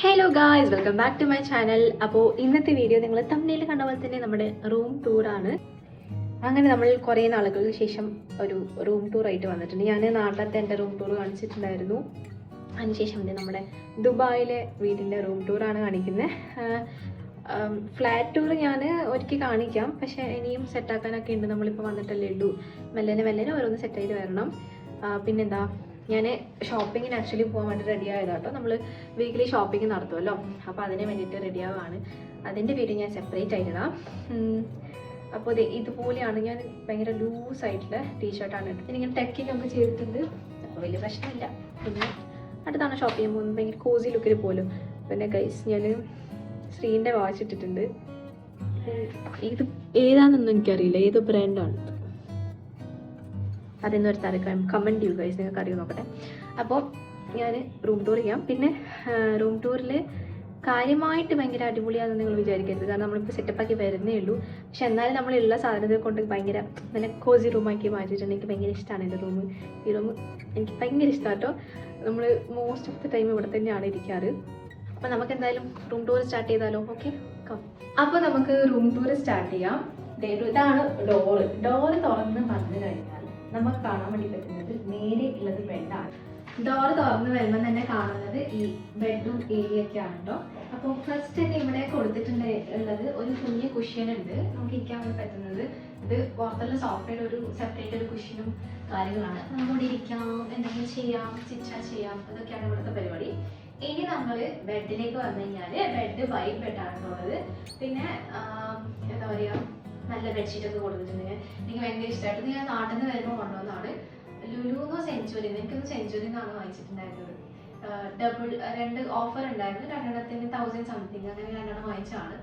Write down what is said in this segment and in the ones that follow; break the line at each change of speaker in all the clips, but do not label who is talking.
Hello guys, welcome back to my channel. അപ്പോൾ ഇന്നത്തെ video നിങ്ങൾ തമ്മിൽ കണ്ട പോലെ തന്നെ നമ്മുടെ റൂം ടൂറാണ്. അങ്ങനെ നമ്മൾ കുറേ നാളുകൾക്ക് ശേഷം ഒരു റൂം ടൂർ ആയിട്ട് വന്നിട്ടുണ്ട്. ഞാൻ നാട്ടിലത്തെ എൻ്റെ റൂം ടൂർ കാണിച്ചിട്ടുണ്ടായിരുന്നു. അതിനുശേഷം നമ്മുടെ ദുബായിലെ വീടിൻ്റെ റൂം ടൂറാണ് കാണിക്കുന്നത്. ഫ്ലാറ്റ് ടൂർ ഞാൻ ഒരിക്കൽ കാണിക്കാം, പക്ഷേ ഇനിയും സെറ്റാക്കാനൊക്കെ ഉണ്ട്. നമ്മളിപ്പോൾ വന്നിട്ടല്ലേ ഉള്ളൂ. മെല്ലനെ ഓരോന്ന് സെറ്റായിട്ട് വരണം. പിന്നെന്താ, ഞാൻ ഷോപ്പിങ്ങിന് ആക്ച്വലി പോകാൻ വേണ്ടി റെഡി ആയതാട്ടോ. നമ്മൾ വീക്കിലി ഷോപ്പിംഗ് നടത്തുമല്ലോ, അപ്പോൾ അതിന് വേണ്ടിയിട്ട് റെഡി ആവുകയാണ്. അതിൻ്റെ വീഡിയോ ഞാൻ സെപ്പറേറ്റ് ആയിട്ടിടാം. അപ്പോൾ ഇതുപോലെയാണ്. ഞാൻ ഭയങ്കര ലൂസായിട്ടുള്ള ടീഷർട്ടാണ് ഇട്ടത്. ഇങ്ങനെ ടെക്കിങ് ഒക്കെ ചെയ്തിട്ടുണ്ട്, അപ്പോൾ വലിയ പ്രശ്നമില്ല. പിന്നെ അടുത്താണ് ഷോപ്പ് ചെയ്യാൻ പോകുന്നത്. ഭയങ്കര കോസി ലുക്കിൽ പോലും. പിന്നെ ഗൈസ്, ഞാൻ ശ്രീൻ്റെ വാച്ച് ഇട്ടിട്ടുണ്ട്. ഇത് ഏതാണെന്നൊന്നും എനിക്കറിയില്ല, ഏതോ ബ്രാൻഡാണ്. അതെന്ന് ഒരു തരക്കാം കമൻറ്റ് ചെയ്യൂ ഗൈസ്, നിങ്ങൾക്ക് അറിയാൻ നോക്കട്ടെ. അപ്പോൾ ഞാൻ റൂം ടൂർ ചെയ്യാം. പിന്നെ റൂം ടൂറിൽ കാര്യമായിട്ട് ഭയങ്കര അടിപൊളിയാണെന്ന് നിങ്ങൾ വിചാരിക്കരുത്, കാരണം നമ്മളിപ്പോൾ സെറ്റപ്പാക്കി വരുന്നേ ഉള്ളൂ. പക്ഷെ എന്നാലും നമ്മളുള്ള സാധനത്തെ കൊണ്ട് ഭയങ്കര നല്ല കോസി റൂമാക്കി മാറ്റിയിട്ടുണ്ട്. എനിക്ക് ഭയങ്കര ഇഷ്ടമാണ് എൻ്റെ റൂം. ഈ റൂം എനിക്ക് ഭയങ്കര ഇഷ്ടമാണ് കേട്ടോ. നമ്മൾ മോസ്റ്റ് ഓഫ് ദി ടൈം ഇവിടെ തന്നെയാണ് ഇരിക്കാറ്. അപ്പോൾ നമുക്ക് എന്തായാലും റൂം ടൂർ സ്റ്റാർട്ട് ചെയ്താലോ? Okay, come. അപ്പോൾ നമുക്ക് റൂം ടൂർ സ്റ്റാർട്ട് ചെയ്യാം. ഇതാണ് ഡോറ് തുറന്ന് വന്നു കഴിഞ്ഞാൽ നമുക്ക് കാണാൻ വേണ്ടി പറ്റുന്നത് നേരെ ഉള്ളത് ബെഡാണ്. ഡോറ് തുറന്ന് വരുമ്പോൾ തന്നെ കാണുന്നത് ഈ ബെഡ്റൂം ഏരിയ ഒക്കെ ആണ് കേട്ടോ. അപ്പോൾ ഫസ്റ്റ് തന്നെ ഇവിടെ കൊടുത്തിട്ടുള്ളത് ഒരു കുഞ്ഞ് കുഷ്യൻ ഉണ്ട്, നമുക്ക് ഇരിക്കാൻ വേണ്ടി പറ്റുന്നത്. ഇത് പുറത്തുള്ള സോഫയുടെ ഒരു സെപ്പറേറ്റ് ഒരു കുഷ്യനും കാര്യങ്ങളാണ്. നമുക്കിവിടെ ഇരിക്കാം, എന്തെങ്കിലും ചെയ്യാം, ചെയ്യാം, അതൊക്കെയാണ് ഇവിടുത്തെ പരിപാടി. ഇനി നമ്മൾ ബെഡിലേക്ക് വന്നു കഴിഞ്ഞാൽ ബെഡ് വൈറ്റ് ബെഡാണ് ഉള്ളത്. പിന്നെ എന്താ പറയുക, നല്ല ബെഡ്ഷീറ്റൊക്കെ കൊടുത്തിട്ടുണ്ട്. എനിക്ക് ഭയങ്കര ഇഷ്ടമായിട്ട്. ഞാൻ നാട്ടിൽ നിന്ന് വരുമ്പോൾ കൊണ്ടുവന്നാണ്. ലുലുന്നോ സെഞ്ചുറി, എനിക്കൊന്ന് സെഞ്ചുറി എന്നാണ് വാങ്ങിച്ചിട്ടുണ്ടായിരുന്നത്. രണ്ട് ഓഫർ ഉണ്ടായിരുന്നു. രണ്ടെണ്ണത്തിന് 1000 സംതിങ്, അങ്ങനെ രണ്ടെണ്ണം വാങ്ങിച്ചാണ്.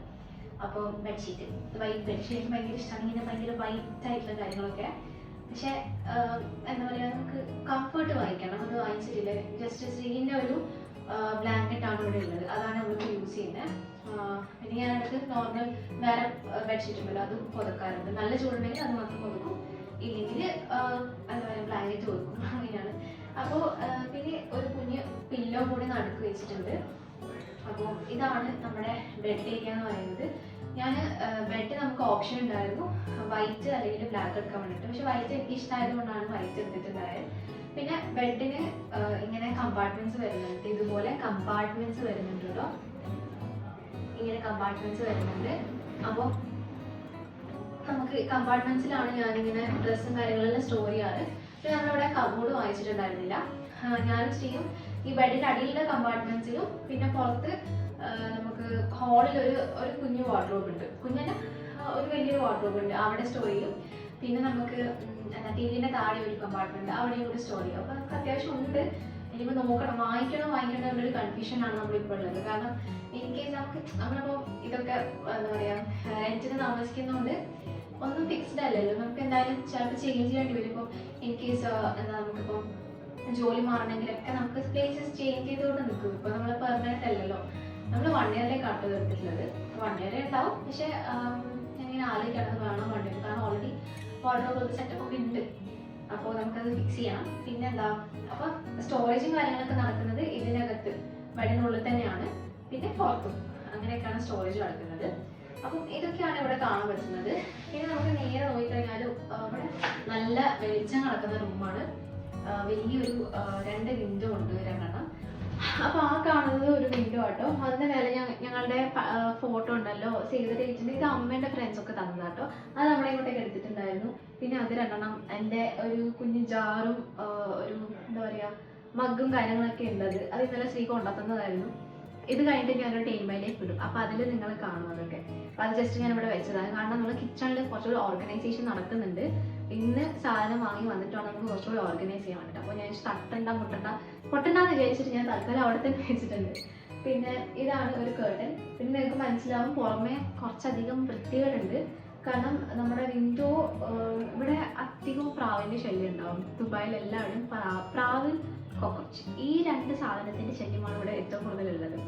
അപ്പോൾ ബെഡ്ഷീറ്റ് വൈറ്റ് ബെഡ്ഷീറ്റ് എനിക്ക് ഭയങ്കര ഇഷ്ടമാണ്. ഇങ്ങനെ ഭയങ്കര വൈറ്റ് ആയിട്ടുള്ള കാര്യങ്ങളൊക്കെ. പക്ഷേ എന്താ പറയുക, നമുക്ക് കംഫർട്ട് വാങ്ങിക്കണം. അത് വാങ്ങിച്ചിട്ടില്ല. ജസ്റ്റ് ശ്രീൻ്റെ ഒരു ബ്ലാങ്കറ്റാണ് ഇവിടെ ഉള്ളത്, അതാണ് നമ്മൾക്ക് യൂസ് ചെയ്യുന്നത്. പിന്നെ ഞാനടുത്ത് നോർമൽ വേറെ ബെഡ്ഷീറ്റ് ഉണ്ടല്ലോ, അത് പുതക്കാറുണ്ട്. നല്ല ചൂടുണ്ടെങ്കിൽ അത് മാത്രം പുതക്കും, ഇല്ലെങ്കിൽ എന്താ പറയുക ബ്ലാങ്കറ്റ് കൊടുക്കും, അങ്ങനെയാണ്. അപ്പോൾ പിന്നെ ഒരു കുഞ്ഞ് പില്ലോ കൂടി നടുക്ക് വെച്ചിട്ടുണ്ട്. അപ്പോൾ ഇതാണ് നമ്മുടെ ബെഡ് ഏരിയ എന്ന് പറയുന്നത്. ഞാൻ ബെഡ് നമുക്ക് ഓപ്ഷൻ ഉണ്ടായിരുന്നു വൈറ്റ് അല്ലെങ്കിൽ ബ്ലാക്ക് എടുക്കാൻ വേണ്ടിയിട്ട്. പക്ഷെ വൈറ്റ് എനിക്ക് ഇഷ്ടമായത് കൊണ്ടാണ് വൈറ്റ് എടുത്തിട്ടുണ്ടായത്. പിന്നെ ബെഡിന് ഇങ്ങനെ കമ്പാർട്ട്മെന്റ്സ് വരുന്നുണ്ട്. ഇതുപോലെ കമ്പാർട്ട്മെന്റ്സ് വരുന്നുണ്ട് കേട്ടോ. ഇങ്ങനെ കമ്പാർട്ട്മെന്റ്സ് വരുന്നുണ്ട്. അപ്പോൾ നമുക്ക് കമ്പാർട്ട്മെന്റ്സിലാണ് ഞാനിങ്ങനെ ഡ്രസ്സും കാര്യങ്ങളെല്ലാം സ്റ്റോർ ചെയ്യാറ്. പിന്നെ നമ്മളിവിടെ കബോർഡ് വാങ്ങിച്ചിട്ടുണ്ടായിരുന്നില്ല. ഞാനും ചെയ്യും ഈ ബെഡിൻ്റെ അടിയിലുള്ള കമ്പാർട്ട്മെന്റ്സിലും പിന്നെ പുറത്ത് നമുക്ക് ഹാളിൽ ഒരു കുഞ്ഞു വാർഡ്രോബ് ഉണ്ട്. കുഞ്ഞല്ല, ഒരു വലിയൊരു വാർഡ്രോബ് ഉണ്ട്, അവിടെ സ്റ്റോർ ചെയ്യും. പിന്നെ നമുക്ക് എന്താ ടിവിൻ്റെ താഴെ ഒരു കമ്പാർട്ട്മെന്റ്, അവിടെയും കൂടി സ്റ്റോർ ചെയ്യും. അപ്പോൾ നമുക്ക് അത്യാവശ്യം ഉണ്ട്. ഇനിയിപ്പോൾ നോക്കണം, വാങ്ങിക്കണോ എന്നൊരു കൺഫ്യൂഷനാണ് നമ്മളിപ്പോൾ ഉള്ളത്. കാരണം ഇൻ കേസ് നമ്മളിപ്പോൾ ഇതൊക്കെ എന്താ പറയുക റെന്റിന് താമസിക്കുന്നതുകൊണ്ട് ഒന്നും ഫിക്സ്ഡ് അല്ലല്ലോ. നമുക്ക് എന്തായാലും ചിലപ്പോൾ ചേഞ്ച് ചെയ്യേണ്ടി വരും. ഇപ്പോൾ ഇൻ കേസ് എന്താ നമുക്കിപ്പോൾ ജോലി മാറണമെങ്കിലൊക്കെ നമുക്ക് പ്ലേസസ് ചേഞ്ച് ചെയ്തുകൊണ്ട് നിൽക്കും. ഇപ്പോൾ നമ്മൾ പെർമനന്റ് അല്ലല്ലോ. നമ്മൾ 1 ഇയറിലേക്ക് ആട്ടോ എടുത്തിട്ടുള്ളത്. 1 ഇയർ ഉണ്ടാവും. പക്ഷേ ഞാനിങ്ങനെ ആലോചിക്കാണത് വേണം 1 ഇയർ, കാരണം ഓൾറെഡി വാർഡ്രോബ് സെറ്റപ്പ് ഒക്കെ ഉണ്ട്. അപ്പോൾ നമുക്കത് ഫിക്സ് ചെയ്യണം. പിന്നെ എന്താ, അപ്പോൾ സ്റ്റോറേജും കാര്യങ്ങളൊക്കെ നടക്കുന്നത് ഇതിനകത്ത് ബെഡിനുള്ളിൽ തന്നെയാണ്. പിന്നെ പുറത്തും അങ്ങനെയൊക്കെയാണ് സ്റ്റോറേജ് നടക്കുന്നത്. അപ്പം ഇതൊക്കെയാണ് ഇവിടെ കാണാൻ പറ്റുന്നത്. പിന്നെ നമുക്ക് നേരെ നോക്കിക്കഴിഞ്ഞാൽ ഇവിടെ നല്ല വെളിച്ചം നടക്കുന്ന റൂമാണ്. വലിയൊരു 2 വിൻഡോ ഉണ്ട്, 2 അപ്പോൾ ആ കാണുന്നത് ഒരു വിൻഡോ ആട്ടോ. അതിൻ്റെ മേലെ ഞങ്ങളുടെ ഫോട്ടോ ഉണ്ടല്ലോ, സേവ് ദ ഡേറ്റിൻ്റെ. ഇത് അമ്മേൻ്റെ ഫ്രണ്ട്സ് ഒക്കെ തന്നതാട്ടോ. അത് നമ്മളെ ഇങ്ങോട്ടേക്ക് എടുത്തിട്ടുണ്ടായിരുന്നു. പിന്നെ അത് 2 എൻ്റെ ഒരു കുഞ്ഞു ജാറും ഒരു എന്താ പറയുക മഗ്ഗും കാര്യങ്ങളൊക്കെ ഉള്ളത്. അത് ഇന്നലെ ശ്രീ കൊണ്ടുത്തന്നതായിരുന്നു. ഇത് കഴിഞ്ഞിട്ട് ഞാനൊരു ടൈമയിലേക്ക് വിടും. അപ്പോൾ അതിൽ നിങ്ങൾ കാണും അതൊക്കെ. അപ്പോൾ അത് ജസ്റ്റ് ഞാൻ ഇവിടെ വെച്ചതാണ്. കാരണം നമ്മൾ കിച്ചണിൽ കുറച്ചുകൂടി ഓർഗനൈസേഷൻ നടക്കുന്നുണ്ട്. ഇന്ന് സാധനം വാങ്ങി വന്നിട്ട് വേണം നമുക്ക് കുറച്ചുകൂടി ഓർഗനൈസ് ചെയ്യാൻ വേണ്ടിയിട്ട്. അപ്പോൾ ഞാൻ പൊട്ടണ്ടെന്ന് വിചാരിച്ചിട്ട് ഞാൻ തൽക്കാലം അവിടെ തന്നെ വെച്ചിട്ടുണ്ട്. പിന്നെ ഇതാണ് ഒരു കേർട്ടൻ. പിന്നെ നിങ്ങൾക്ക് മനസ്സിലാവും പുറമെ കുറച്ചധികം വൃത്തികളുണ്ട്. കാരണം നമ്മുടെ വിൻഡോ ഇവിടെ അധികവും പ്രാവിൻ്റെ ശല്യം ഉണ്ടാവും. ദുബായിലെല്ലാവരും പ്രാവ്, കോക്രോച്ച്, ഈ 2 സാധനത്തിൻ്റെ ശല്യമാണ് ഇവിടെ ഏറ്റവും കൂടുതലുള്ളത്.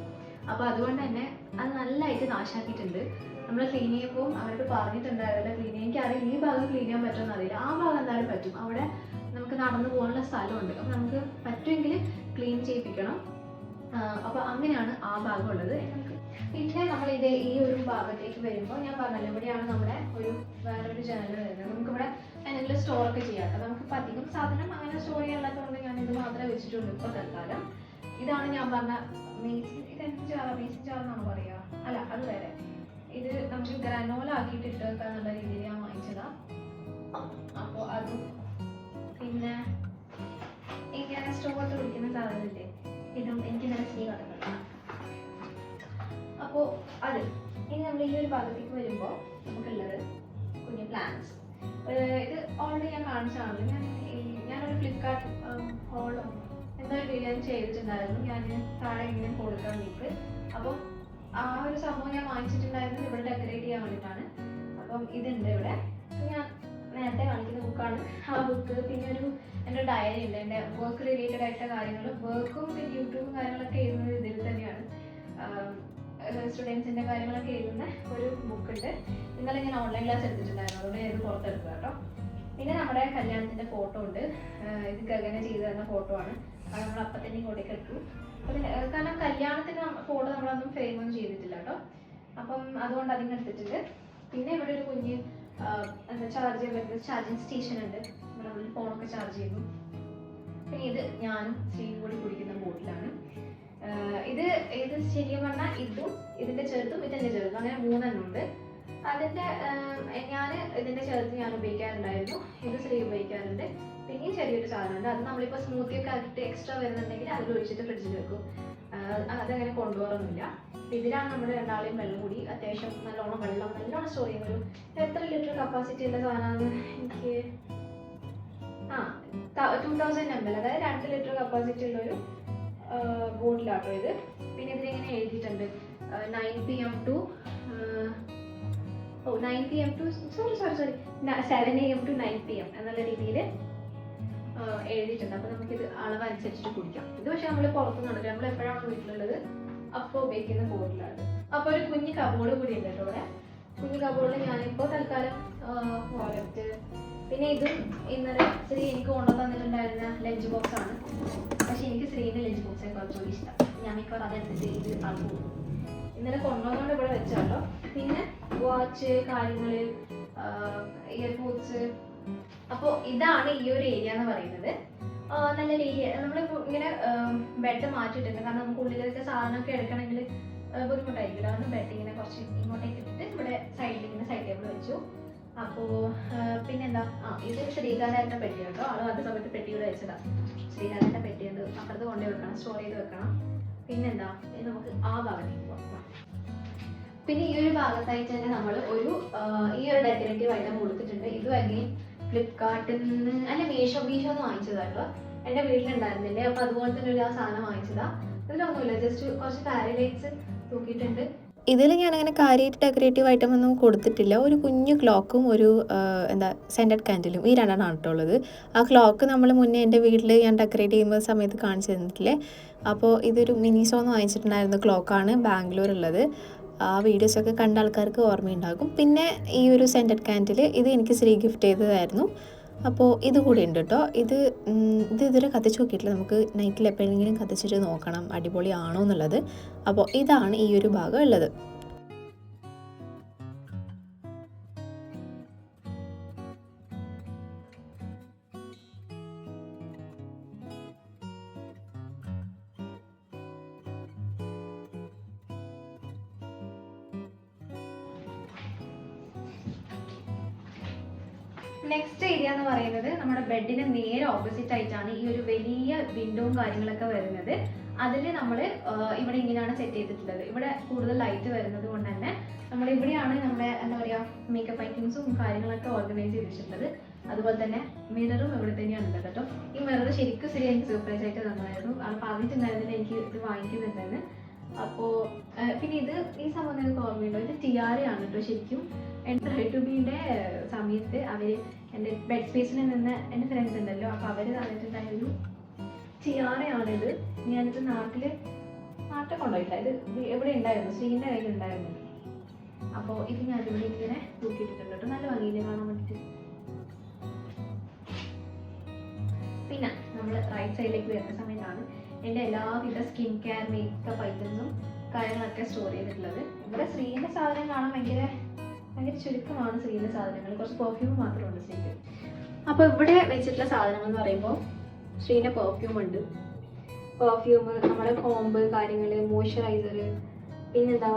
അപ്പോൾ അതുകൊണ്ട് തന്നെ അത് നല്ലതായിട്ട് നാശാക്കിയിട്ടുണ്ട്. നമ്മൾ ക്ലീൻ ചെയ്യുമ്പോൾ അവരോട് പറഞ്ഞിട്ടുണ്ടായിരുന്നില്ല ക്ലീൻ ചെയ്യാൻ. എനിക്കറിയില്ല ഈ ഭാഗം ക്ലീൻ ചെയ്യാൻ പറ്റുമെന്ന് അറിയില്ല. ആ ഭാഗം എന്തായാലും പറ്റും. അവിടെ നമുക്ക് നടന്നു പോകാനുള്ള സ്ഥലമുണ്ട്. അപ്പോൾ നമുക്ക് പറ്റുമെങ്കിൽ ക്ലീൻ ചെയ്യിപ്പിക്കണം. അപ്പോൾ അങ്ങനെയാണ് ആ ഭാഗം ഉള്ളത്. പിന്നെ നമ്മൾ ഈ ഒരു ഭാഗത്തേക്ക് വരുമ്പോൾ ഞാൻ പറഞ്ഞല്ലോ ഇവിടെയാണ് നമ്മുടെ വേറൊരു ജനൽ വരുന്നത്. നമുക്കിവിടെ എന്തെങ്കിലും സ്റ്റോറൊക്കെ ചെയ്യാം. നമുക്കിപ്പോൾ അധികം സാധനം അങ്ങനെ സ്റ്റോർ ചെയ്യാനുള്ളതുകൊണ്ട് ഞാൻ ഇത് മാത്രമേ വെച്ചിട്ടുള്ളൂ ഇപ്പോൾ തൽക്കാലം. ഇതാണ് ഞാൻ പറഞ്ഞ ഇതെന്ത് ജാറ, മേസിൻ ജാറെന്നാണ് പറയുക, അല്ല അത് വേറെ. ഇത് നമുക്ക് ഗ്രാനോല ആക്കിയിട്ട് ഇട്ട് വെക്കാന്നുള്ള രീതിയിൽ ഞാൻ വാങ്ങിച്ചതാണ്. അപ്പോൾ അതും പിന്നെ ഇങ്ങനെ സ്റ്റോറിൽ വിളിക്കുന്ന സാധനമില്ലേ, ഇതും എനിക്ക് നല്ല സ്നേഹം കണ്ടിട്ടുണ്ട്. അപ്പോൾ അത് ഇനി നമ്മൾ ഈ ഒരു ഭാഗത്തേക്ക് വരുമ്പോൾ നമുക്കുള്ളത് കുഞ്ഞു പ്ലാൻസ്. ഇത് ഓൾറെഡി ഞാൻ കാണിച്ചതാണ്. ഞാനൊരു ഫ്ലിപ്കാർട്ട് ഹോളോ എന്തൊരു വീഡിയോ ചെയ്തിട്ടുണ്ടായിരുന്നു. ഞാൻ താഴെ ഇങ്ങനെ കൊടുക്കാൻ വേണ്ടിയിട്ട്. അപ്പം ആ ഒരു സംഭവം ഞാൻ വാങ്ങിച്ചിട്ടുണ്ടായിരുന്നത് ഇവിടെ ഡെക്കറേറ്റ് ചെയ്യാൻ വേണ്ടിയിട്ടാണ്. അപ്പം ഇതുണ്ട് ഇവിടെ. ഞാൻ നേരത്തെ കാണിക്കുന്ന ബുക്കാണ് ആ ബുക്ക്. പിന്നെ എൻ്റെ ഡയറി ഉണ്ട്, എൻ്റെ വർക്ക് റിലേറ്റഡ് ആയിട്ടുള്ള കാര്യങ്ങൾ, വർക്കും പിന്നെ യൂട്യൂബും കാര്യങ്ങളൊക്കെ എഴുതുന്നത് ഇതിൽ തന്നെയാണ്. സ്റ്റുഡൻസിൻ്റെ കാര്യങ്ങളൊക്കെ എഴുതുന്ന ഒരു ബുക്കുണ്ട്. ഇന്നലെ ഞാൻ ഓൺലൈൻ ക്ലാസ് എടുത്തിട്ടുണ്ടായിരുന്നു, അതുകൊണ്ട് ഞാൻ ഇത് പുറത്തെടുക്കുക കേട്ടോ. പിന്നെ നമ്മുടെ കല്യാണത്തിൻ്റെ ഫോട്ടോ ഉണ്ട്. ഇത് ഗഗന ചെയ്തു തന്ന ഫോട്ടോ ആണ്. അത് നമ്മൾ അപ്പം തന്നെ ഇങ്ങോട്ടേക്ക് എടുത്തു. കാരണം കല്യാണത്തിന് ഫോട്ടോ നമ്മളൊന്നും ഫ്രെയിമൊന്നും ചെയ്തിട്ടില്ല കേട്ടോ. അപ്പം അതുകൊണ്ട് അതിന് എടുത്തിട്ടുണ്ട്. പിന്നെ ഇവിടെ ഒരു കുഞ്ഞ് ചാർജ് ചെയ്യാൻ പറ്റുന്ന ചാർജിങ് സ്റ്റേഷൻ ഉണ്ട്. നമ്മൾ ഫോണൊക്കെ ചാർജ് ചെയ്യുന്നു. പിന്നെ ഇത് ഞാനും ശ്രീയും കൂടി കുടിക്കുന്ന ബോട്ടിലാണ്. ഇത് ശരിക്കും പറഞ്ഞാൽ ഇതും ഇതിൻ്റെ ചെറുതും ഇതിൻ്റെ ചെറുതും അങ്ങനെ 3 ഉണ്ട്. ഞാൻ ഇതിൻ്റെ ചെറുത് ഞാൻ ഉപയോഗിക്കാറുണ്ടായിരുന്നു. ഇത് ശ്രീ ഉപയോഗിക്കാറുണ്ട്. പിന്നെയും ചെറിയൊരു സാധനമുണ്ട്. അത് നമ്മളിപ്പോൾ സ്മൂത്തിയൊക്കെ ആക്കിയിട്ട് എക്സ്ട്രാ വരുന്നുണ്ടെങ്കിൽ അതിൽ ഒഴിച്ചിട്ട് ഫ്രിഡ്ജിൽ വെക്കും. അതങ്ങനെ കൊണ്ടുപോകാറൊന്നുമില്ല. ഇതിലാണ് നമ്മൾ രണ്ടാളെയും വെള്ളം കൂടി അത്യാവശ്യം നല്ലോണം സ്റ്റോർ ചെയ്യുന്ന എത്ര ലിറ്റർ കപ്പാസിറ്റി ഉള്ള സാധനമാണ് എനിക്ക് 2000 ml, അതായത് 2 ലിറ്റർ കപ്പാസിറ്റി ഉള്ളൊരു ബോട്ടിലാട്ടോ ഇത്. പിന്നെ ഇതിലിങ്ങനെ എഴുതിയിട്ടുണ്ട് 9 PM to 7 AM to 9 PM എന്നുള്ള രീതിയിൽ എഴുതിയിട്ടുണ്ട്. അപ്പോൾ നമുക്കിത് അളവനുസരിച്ചിട്ട് കുടിക്കാം. ഇത് പക്ഷേ നമ്മൾ പുറത്ത് നടക്കുക, നമ്മൾ എപ്പോഴാണ് വീട്ടിലുള്ളത് അപ്പോൾ ഉപയോഗിക്കുന്ന ബോട്ടിലാണ്. അപ്പോൾ ഒരു കുഞ്ഞ് കബോർഡ് കൂടി ഉണ്ട് കേട്ടോ ഇവിടെ. കുഞ്ഞ് കബോർഡിൽ ഞാനിപ്പോൾ തൽക്കാലം വാലറ്റ്, പിന്നെ ഇതും ഇന്നലെ ശ്രീ എനിക്ക് കൊണ്ടുവന്ന് തന്നിട്ടുണ്ടായിരുന്ന ലഞ്ച് ബോക്സ് ആണ്. പക്ഷെ എനിക്ക് ശ്രീൻ്റെ ലഞ്ച് ബോക്സെ കുറച്ചുകൂടി ഇഷ്ടം. ഞാൻ മിക്കവാറും അതെടുത്തിട്ട് ഇത് ആൾക്കും ഇന്നലെ കൊണ്ടുവന്നുകൊണ്ട് ഇവിടെ വെച്ചാലോ. പിന്നെ വാച്ച്, കാര്യങ്ങൾ, ഇയർപോഡ്സ്. അപ്പോൾ ഇതാണ് ഈ ഒരു ഏരിയ എന്ന് പറയുന്നത്. നല്ലൊരു ഏരിയ. നമ്മളിപ്പോൾ ഇങ്ങനെ ബെഡ് മാറ്റിയിട്ടുണ്ട്, കാരണം നമുക്ക് ഉള്ളിലൊക്കെ സാധനമൊക്കെ എടുക്കണമെങ്കിൽ ബുദ്ധിമുട്ടായിരിക്കില്ല. കാരണം ബെഡ് ഇങ്ങനെ കുറച്ച് ഇങ്ങോട്ടേക്ക് ഇട്ടിട്ട് ഇവിടെ സൈഡിൽ ഇങ്ങനെ സൈഡ് ടേബിൾ വെച്ചു. അപ്പോൾ പിന്നെന്താ, ഇത് ശ്രീകാന്താൻ്റെ പെട്ടി കേട്ടോ. അത് സമയത്ത് പെട്ടി ഇവിടെ വെച്ചതാണ്. ശ്രീകാന്താൻ്റെ പെട്ടി ഉണ്ട്, അപ്പുറത്ത് കൊണ്ടുപോയി വെക്കണം, സ്റ്റോർ ചെയ്ത് വെക്കണം. പിന്നെന്താ, നമുക്ക് ആ ഭാഗത്തേക്ക് പോകാം. പിന്നെ ഈ ഒരു ഭാഗത്തായിട്ട് തന്നെ നമ്മൾ ഈ ഒരു ഡെക്കറേറ്റീവ് ഐറ്റം കൊടുത്തിട്ടുണ്ട്. ഇത് അഗെയിൻ ഫ്ലിപ്കാർട്ടിൽ നിന്ന് അല്ല മീഷോന്ന് വാങ്ങിച്ചതാട്ടോ. എൻ്റെ വീട്ടിലുണ്ടായിരുന്നില്ലേ, അപ്പോൾ അതുപോലെ തന്നെ ഒരു സാധനം വാങ്ങിച്ചതാണ്. ഇതിലൊന്നുമില്ല, ജസ്റ്റ് കുറച്ച് ഫാരി ലൈറ്റ്സ് തൂക്കിയിട്ടുണ്ട്.
ഇതിൽ ഞാനങ്ങനെ കാര്യമായിട്ട് ഡെക്കറേറ്റീവ് ഐറ്റം ഒന്നും കൊടുത്തിട്ടില്ല. ഒരു കുഞ്ഞു ക്ലോക്കും ഒരു സെൻറ്റഡ് കാൻഡിലും, ഈ 2 കേട്ടോ ഉള്ളത്. ആ ക്ലോക്ക് നമ്മൾ മുന്നേ എൻ്റെ വീട്ടിൽ ഞാൻ ഡെക്കറേറ്റ് ചെയ്യുമ്പോൾ സമയത്ത് കാണിച്ചു തന്നിട്ടില്ലേ. അപ്പോൾ ഇതൊരു മിനിസോന്ന് വാങ്ങിച്ചിട്ടുണ്ടായിരുന്ന ക്ലോക്കാണ് ബാംഗ്ലൂരുള്ളത്. ആ വീഡിയോസൊക്കെ കണ്ട ആൾക്കാർക്ക് ഓർമ്മയുണ്ടാകും. പിന്നെ ഈ ഒരു സെൻറ്റഡ് കാൻഡിൽ ഇത് എനിക്ക് ശ്രീ ഗിഫ്റ്റ് ചെയ്തതായിരുന്നു. അപ്പോൾ ഇത് കൂടി ഉണ്ട് കേട്ടോ. ഇത് ഇതുവരെ കത്തിച്ച് നോക്കിയിട്ടില്ല. നമുക്ക് നൈറ്റിൽ എപ്പോഴെങ്കിലും കത്തിച്ചിട്ട് നോക്കണം അടിപൊളിയാണോ എന്നുള്ളത്. അപ്പോൾ ഇതാണ് ഈ ഒരു ഭാഗം ഉള്ളത്.
നെക്സ്റ്റ് ഏരിയ എന്ന് പറയുന്നത് നമ്മുടെ ബെഡിന് നേരെ ഓപ്പോസിറ്റ് ആയിട്ടാണ് ഈ ഒരു വലിയ വിൻഡോയും കാര്യങ്ങളൊക്കെ വരുന്നത്. അതിൽ നമ്മൾ ഇവിടെ ഇങ്ങനെയാണ് സെറ്റ് ചെയ്തിട്ടുള്ളത്. ഇവിടെ കൂടുതൽ ലൈറ്റ് വരുന്നത് കൊണ്ട് തന്നെ നമ്മൾ ഇവിടെയാണ് നമ്മുടെ എന്താ പറയുക മേക്കപ്പ് ഐറ്റംസും കാര്യങ്ങളൊക്കെ ഓർഗനൈസ് ചെയ്തിട്ടുള്ളത്. അതുപോലെ തന്നെ മിററും ഇവിടെ തന്നെയാണ് ഉള്ളത് കേട്ടോ. ഈ മിറർ ശരിക്കും ശരി എനിക്ക് സർപ്രൈസ് ആയിട്ട് തന്നായിരുന്നു. ആൾ പറഞ്ഞിട്ടുണ്ടായിരുന്നില്ല എനിക്ക് ഇത് വാങ്ങിക്കുന്നുണ്ടെന്ന്. അപ്പോൾ പിന്നെ ഈ സംഭവം എനിക്ക് ഓർമ്മയുണ്ടോ, ഇത് ടിയാരയാണ് കേട്ടോ. ശരിക്കും എൻ്റെ ട്രൈ സമയത്ത് അവർ എൻ്റെ ബെഡ് സ്പേസിൽ നിന്ന് എൻ്റെ ഫ്രണ്ട്സ് ഉണ്ടല്ലോ, അപ്പോൾ അവർ തന്നിട്ടുണ്ടായൊരു ടിയാരയാണിത്. ഞാനിത് നാട്ടിൽ കൊണ്ടുപോയിട്ടില്ല, ഇത് എവിടെ ഉണ്ടായിരുന്നു, ശ്രീൻ്റെ കയ്യിലുണ്ടായിരുന്നു. അപ്പോൾ ഇത് ഞാനിവിടെ ഇങ്ങനെ തൂക്കിയിട്ടിട്ടുണ്ട് കേട്ടോ. നല്ല ഭംഗിയില്ലേ കാണാൻ വേണ്ടിയിട്ട്. പിന്നെ നമ്മൾ റൈറ്റ് സൈഡിലേക്ക് വരുന്ന സമയത്താണ് എൻ്റെ എല്ലാവിധ സ്കിൻ കെയർ മേക്കപ്പ് ഐറ്റംസും കാര്യങ്ങളൊക്കെ സ്റ്റോർ ചെയ്തിട്ടുള്ളത്. ഇവിടെ ശ്രീൻ്റെ സാധനം കാണാൻ ഭയങ്കര ചുരുക്കമാണ്. ശ്രീൻ്റെ സാധനങ്ങൾ കുറച്ച് പെർഫ്യൂം മാത്രമുണ്ട് ശ്രീക്ക്. അപ്പോൾ ഇവിടെ വെച്ചിട്ടുള്ള സാധനങ്ങൾ എന്ന് പറയുമ്പോൾ ശ്രീൻ്റെ പെർഫ്യൂം ഉണ്ട്. പെർഫ്യൂം, നമ്മുടെ കോമ്പ് കാര്യങ്ങൾ, മോയ്സ്ചറൈസർ, പിന്നെന്താ,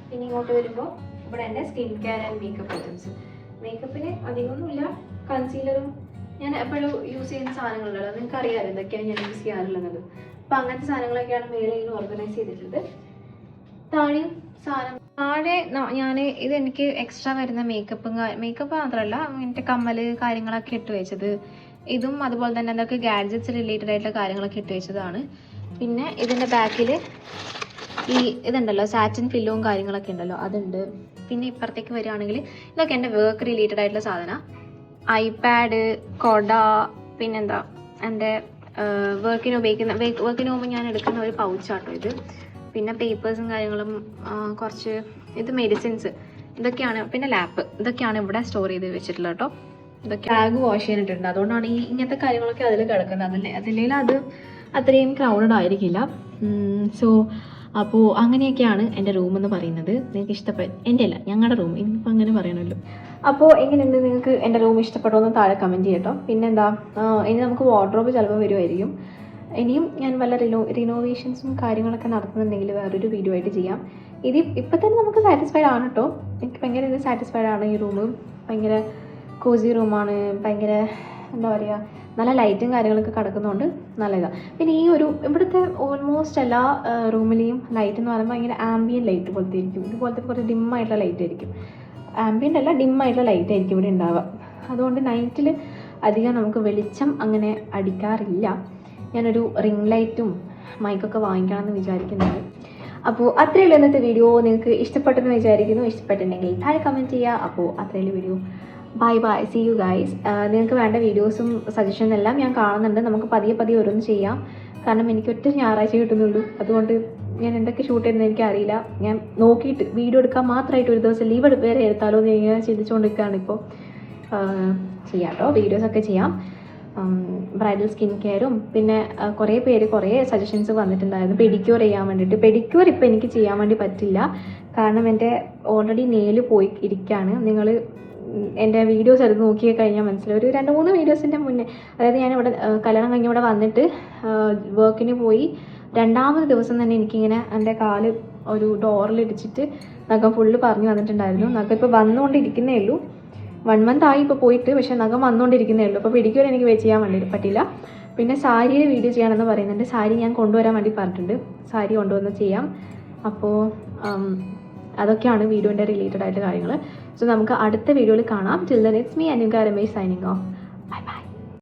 പിന്നെ ഇങ്ങോട്ട് വരുമ്പോൾ ഇവിടെ എൻ്റെ skin care and makeup items. മേക്കപ്പിന് അധികമൊന്നുമില്ല, കൺസീലറും ഞാൻ എപ്പോഴും യൂസ് ചെയ്യുന്ന സാധനങ്ങളുണ്ടല്ലോ, നിങ്ങൾക്ക് അറിയാമല്ലോ എന്തൊക്കെയാണ് ഞാൻ യൂസ് ചെയ്യാറുള്ളത്. അപ്പോൾ അങ്ങനത്തെ സാധനങ്ങളൊക്കെയാണ് മേലെ ഇങ്ങനെ ഓർഗനൈസ് ചെയ്തിട്ടുള്ളത്. താഴെയും സാധനം, താഴെ ഞാൻ ഇതെനിക്ക് എക്സ്ട്രാ വരുന്ന മേക്കപ്പ് മാത്രമല്ല, എൻ്റെ കമ്മൽ കാര്യങ്ങളൊക്കെ ഇട്ട് വെച്ചത്, ഇതും അതുപോലെ തന്നെ എന്തൊക്കെ ഗാഡ്ജറ്റ്സ് റിലേറ്റഡ് ആയിട്ടുള്ള കാര്യങ്ങളൊക്കെ ഇട്ട് വെച്ചതാണ്. പിന്നെ ഇതിൻ്റെ ബാക്കിൽ ഈ ഇതുണ്ടല്ലോ സാറ്റിൻ പില്ലോവും കാര്യങ്ങളൊക്കെ ഉണ്ടല്ലോ, അതുണ്ട്. പിന്നെ ഇപ്പുറത്തേക്ക് വരികയാണെങ്കിൽ ഇതൊക്കെ എൻ്റെ വർക്ക് റിലേറ്റഡ് ആയിട്ടുള്ള സാധനം. ഐപാഡ്, കൊട, പിന്നെന്താ എൻ്റെ വർക്കിന് പോകുമ്പോൾ ഞാൻ എടുക്കുന്ന ഒരു പൗച്ചാട്ടോ ഇത്. പിന്നെ പേപ്പേഴ്സും കാര്യങ്ങളും, കുറച്ച് ഇത് മെഡിസിൻസ്, ഇതൊക്കെയാണ്. പിന്നെ ലാപ്പ്, ഇതൊക്കെയാണ് ഇവിടെ സ്റ്റോർ ചെയ്ത് വെച്ചിട്ടുള്ളത് കേട്ടോ. ഇതൊക്കെ ബാഗ് വാഷ് ചെയ്യാനിട്ടുണ്ട്, അതുകൊണ്ടാണ് ഇങ്ങനത്തെ കാര്യങ്ങളൊക്കെ അതിൽ കിടക്കുന്നത്. അതില്ലെങ്കിൽ അത് അത്രയും ക്രൗഡഡ് ആയിരിക്കില്ല. സോ അപ്പോൾ അങ്ങനെയൊക്കെയാണ് എൻ്റെ റൂം എന്ന് പറയുന്നത്. നിങ്ങൾക്ക് ഇഷ്ടപ്പെട്ടു? എൻ്റെ അല്ല, ഞങ്ങളുടെ റൂം, ഇനിയിപ്പോൾ അങ്ങനെ പറയണമല്ലോ. അപ്പോൾ എങ്ങനെയുണ്ട്, നിങ്ങൾക്ക് എൻ്റെ റൂം ഇഷ്ടപ്പെട്ടോ എന്ന് താഴെ കമൻറ്റ് ചെയ്യട്ടോ. പിന്നെന്താ, ഇനി നമുക്ക് വാർഡ്രോബ് ചിലപ്പോൾ വരുമായിരിക്കും. ഇനിയും ഞാൻ വല്ല റിനോവേഷൻസും കാര്യങ്ങളൊക്കെ നടത്തുന്നുണ്ടെങ്കിൽ വേറൊരു വീഡിയോ ആയിട്ട് ചെയ്യാം. ഇപ്പം തന്നെ നമുക്ക് സാറ്റിസ്ഫൈഡ് ആണ് കേട്ടോ. എനിക്ക് ഭയങ്കര സാറ്റിസ്ഫൈഡ് ആണ്. ഈ റൂം ഭയങ്കര കോസി റൂമാണ്, ഭയങ്കര എന്താ പറയുക, നല്ല ലൈറ്റും കാര്യങ്ങളൊക്കെ കിടക്കുന്നതുകൊണ്ട് നല്ല ഇതാണ്. പിന്നെ ഈ ഇവിടുത്തെ ഓൾമോസ്റ്റ് എല്ലാ റൂമിലെയും ലൈറ്റ് എന്ന് പറയുമ്പോൾ ഭയങ്കര ആംബിയൻ ലൈറ്റ് പോലത്തെ ആയിരിക്കും. ഇതുപോലത്തെ കുറച്ച് ഡിമ്മായിട്ടുള്ള ലൈറ്റ് ആയിരിക്കും. ആംബിയൻ്റ് അല്ല, ഡിമ്മായിട്ടുള്ള ലൈറ്റ് ആയിരിക്കും ഇവിടെ ഉണ്ടാവുക. അതുകൊണ്ട് നൈറ്റിൽ അധികം നമുക്ക് വെളിച്ചം അങ്ങനെ അടിക്കാറില്ല. ഞാനൊരു റിംഗ് ലൈറ്റും മൈക്കൊക്കെ വാങ്ങിക്കണമെന്ന് വിചാരിക്കുന്നുണ്ട്. അപ്പോൾ അത്രയുള്ള ഇന്നത്തെ വീഡിയോ. നിങ്ങൾക്ക് ഇഷ്ടപ്പെട്ടെന്ന് വിചാരിക്കുന്നു. ഇഷ്ടപ്പെട്ടിട്ടുണ്ടെങ്കിൽ താഴെ കമൻറ്റ് ചെയ്യുക. അപ്പോൾ അത്രയുള്ള video. Bye bye, see you guys. നിങ്ങൾക്ക് വേണ്ട വീഡിയോസും സജഷനും എല്ലാം ഞാൻ കാണുന്നുണ്ട്. നമുക്ക് പതിയെ ഓരോന്ന് ചെയ്യാം. കാരണം എനിക്ക് ഒറ്റ ഞായറാഴ്ച കിട്ടുന്നുള്ളൂ. അതുകൊണ്ട് ഞാൻ എന്തൊക്കെ ഷൂട്ട് ചെയ്യുന്നത് എനിക്കറിയില്ല. ഞാൻ നോക്കിയിട്ട് വീഡിയോ എടുക്കാൻ മാത്രമായിട്ട് ഒരു ദിവസം ലീവ് വേറെ എടുത്താലോ എന്ന് ഞാൻ ചിന്തിച്ചുകൊണ്ടിരിക്കുകയാണ്. ഇപ്പോൾ ചെയ്യാം കേട്ടോ, വീഡിയോസൊക്കെ ചെയ്യാം. ബ്രൈഡൽ സ്കിൻ കെയറും പിന്നെ കുറേ സജഷൻസ് വന്നിട്ടുണ്ടായിരുന്നു പെഡിക്യൂർ ചെയ്യാൻ വേണ്ടിയിട്ട്. പെഡിക്യൂർ ഇപ്പോൾ എനിക്ക് ചെയ്യാൻ വേണ്ടി പറ്റില്ല, കാരണം എൻ്റെ ഓൾറെഡി നെയിൽ പോയി ഇരിക്കുകയാണ്. നിങ്ങൾ എൻ്റെ വീഡിയോസ് എടുത്ത് നോക്കി കഴിഞ്ഞാൽ മനസ്സിലാവും. ഒരു 2-3 വീഡിയോസിൻ്റെ മുന്നേ, അതായത് ഞാനിവിടെ കല്യാണം കഴിഞ്ഞ് ഇവിടെ വന്നിട്ട് വർക്കിന് പോയി 2ാമത്തെ ദിവസം തന്നെ എനിക്കിങ്ങനെ എൻ്റെ കാല് ഒരു ഡോറിലിടിച്ചിട്ട് നഖം ഫുള്ള് പറഞ്ഞു വന്നിട്ടുണ്ടായിരുന്നു. നഖം ഇപ്പോൾ വന്നുകൊണ്ടിരിക്കുന്നേ ഉള്ളൂ. 1 month ആയി ഇപ്പോൾ പോയിട്ട്, പക്ഷേ നഖം വന്നുകൊണ്ടിരിക്കുന്നേ ഉള്ളൂ. അപ്പോൾ പെഡിക്യൂർ എനിക്ക് ചെയ്യാൻ വേണ്ടി പറ്റില്ല. പിന്നെ സാരിയുടെ വീഡിയോ ചെയ്യാനെന്ന് പറയുന്നുണ്ട്. സാരി ഞാൻ കൊണ്ടുവരാൻ വേണ്ടി പറഞ്ഞിട്ടുണ്ട്. സാരി കൊണ്ടുവന്ന് ചെയ്യാം. അപ്പോൾ അതൊക്കെയാണ് വീഡിയോൻ്റെ റിലേറ്റഡ് ആയിട്ട് കാര്യങ്ങൾ. സോ നമുക്ക് അടുത്ത വീഡിയോയിൽ കാണാം. Till then it's me Anuka Ramesh signing of.